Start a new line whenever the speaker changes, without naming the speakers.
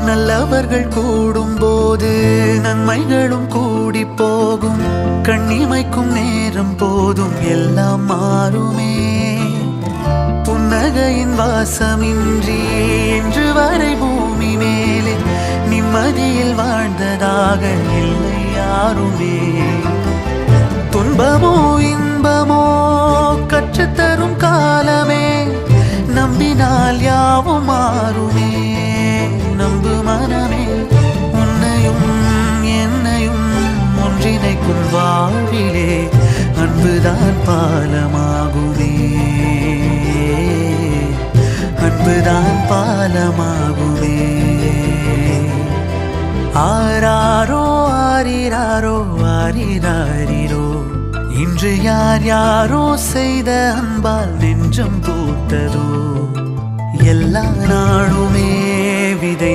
நல்லவர்கள் கூடும்போது நன்மைகளும் கூடி போகும். கண்ணிமைக்கும் நேரம் போதும் எல்லாம் மாறுமே. புன்னகையின் வாசமின்றி இன்று வரை பூமி மேலே நிம்மதியில் வாழ்ந்ததாக இல்லை யாருமே. துன்பமோ இன்பமோ கற்றுத்தரும் காலமே, நம்பினால் யாவும் மாறுமே. நம்பு மனமே, உன்னையும் என்னையும் ஒன்றிணைக்கும் வாழ்விலே அன்புதான் பாலமாகுமே. அன்புதான் பாலமாகுமே. ஆராரோ ஆரிராரோ ஆரிராரிரோ, இன்று யார் யாரோ செய்த அன்பால் நெஞ்சம் பூத்ததோ. எல்லா நாளுமே விதை